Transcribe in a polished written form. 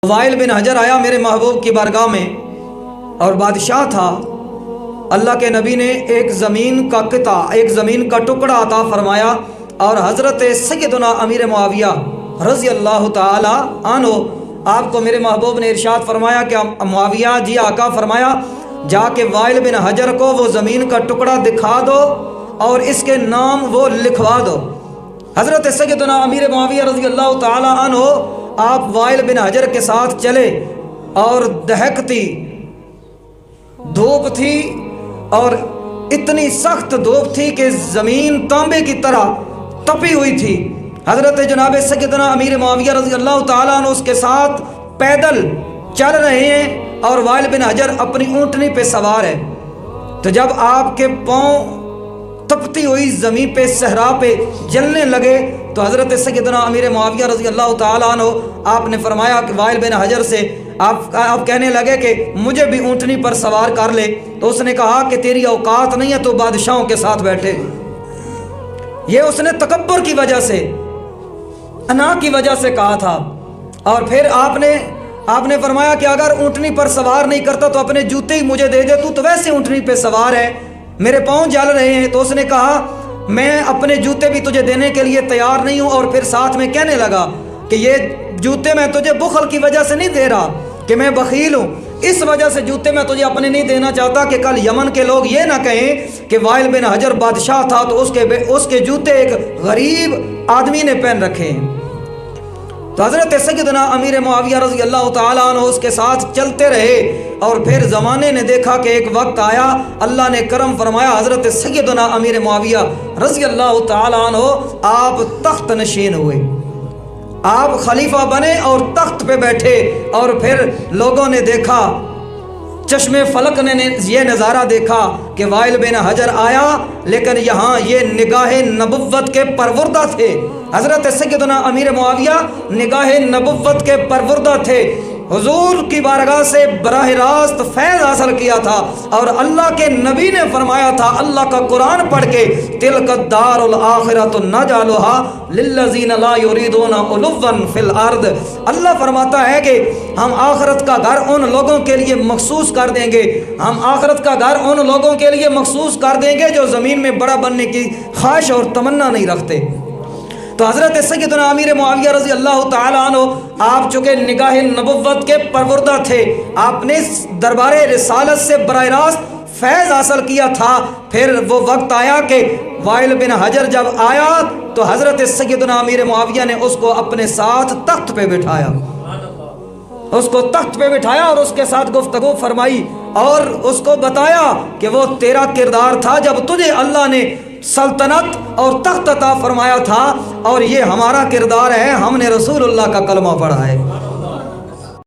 While بن حجر آیا میرے محبوب کی بارگاہ میں اور بادشاہ تھا۔ اللہ کے نبی نے ایک زمین کا قطعہ، ایک زمین کا ٹکڑا عطا فرمایا اور حضرت سیدنا امیر معاویہ رضی اللہ تعالی عنہ آپ کو میرے محبوب نے ارشاد فرمایا کہ معاویہ جی آقا فرمایا جا کے وائل بن حجر کو وہ زمین کا ٹکڑا دکھا دو اور اس کے نام وہ لکھوا دو۔ حضرت سیدنا امیر معاویہ رضی اللہ تعالی عنہ آپ وائل بن حجر کے ساتھ چلے اور دہکتی دھوپ تھی اور اتنی سخت دھوپ تھی کہ زمین تانبے کی طرح تپی ہوئی تھی۔ حضرت جناب سیدنا امیر معاویہ رضی اللہ تعالیٰ عنہ اس کے ساتھ پیدل چل رہے ہیں اور وائل بن حجر اپنی اونٹنی پہ سوار ہے۔ تو جب آپ کے پاؤں تپتی ہوئی زمین پہ صحرا پہ جلنے لگے تو حضرت سیدنا امیر معاویہ رضی اللہ تعالیٰ عنہ آپ نے فرمایا کہ وائل بن حجر سے آپ کہنے لگے کہ مجھے بھی اونٹنی پر سوار کر لے، تو اس نے کہا کہ تیری اوقات نہیں ہے تو بادشاہوں کے ساتھ بیٹھے۔ یہ اس نے تکبر کی وجہ سے، انا کی وجہ سے کہا تھا۔ اور پھر آپ نے فرمایا کہ اگر اونٹنی پر سوار نہیں کرتا تو اپنے جوتے ہی مجھے دے دے، تو ویسے اونٹنی پہ سوار ہے، میرے پاؤں جل رہے ہیں۔ تو اس نے کہا میں اپنے جوتے بھی تجھے دینے کے لیے تیار نہیں ہوں، اور پھر ساتھ میں کہنے لگا کہ یہ جوتے میں تجھے بخل کی وجہ سے نہیں دے رہا کہ میں بخیل ہوں، اس وجہ سے جوتے میں تجھے اپنے نہیں دینا چاہتا کہ کل یمن کے لوگ یہ نہ کہیں کہ وائل بن حجر بادشاہ تھا تو اس کے جوتے ایک غریب آدمی نے پہن رکھے ہیں۔ تو حضرت سیدنا امیر معاویہ رضی اللہ تعالیٰ عنہ اس کے ساتھ چلتے رہے، اور پھر زمانے نے دیکھا کہ ایک وقت آیا، اللہ نے کرم فرمایا، حضرت سیدنا امیر معاویہ رضی اللہ تعالیٰ عنہ آپ تخت نشین ہوئے، آپ خلیفہ بنے اور تخت پہ بیٹھے۔ اور پھر لوگوں نے دیکھا، چشم فلک نے یہ نظارہ دیکھا کہ وائل بن حجر آیا، لیکن یہاں یہ نگاہ نبوت کے پروردہ تھے۔ حضرت سیدنا امیر معاویہ نگاہ نبوت کے پروردہ تھے، حضور کی بارگاہ سے براہ راست فیض حاصل کیا تھا، اور اللہ کے نبی نے فرمایا تھا اللہ کا قرآن پڑھ کے تلک الدار الآخرۃ نجعلها للذین لا یریدون علوا فی الارض، اللہ فرماتا ہے کہ ہم آخرت کا گھر ان لوگوں کے لیے مخصوص کر دیں گے، ہم آخرت کا گھر ان لوگوں کے لیے مخصوص کر دیں گے جو زمین میں بڑا بننے کی خواہش اور تمنا نہیں رکھتے۔ تو حضرت سیدنا امیر معاویہ رضی اللہ تعالیٰ عنہ آپ چونکہ نگاہ نبوت کے پروردہ تھے، آپ نے دربار رسالت سے براہ راست فیض حاصل کیا تھا۔ پھر وہ وقت آیا کہ وائل بن حجر جب آیا تو حضرت سیدنا امیر معاویہ نے اس کو اپنے ساتھ تخت پہ بٹھایا، اس کو تخت پہ بٹھایا اور اس کے ساتھ گفتگو فرمائی اور اس کو بتایا کہ وہ تیرا کردار تھا جب تجھے اللہ نے سلطنت اور تخت عطا فرمایا تھا، اور یہ ہمارا کردار ہے، ہم نے رسول اللہ کا کلمہ پڑھا ہے۔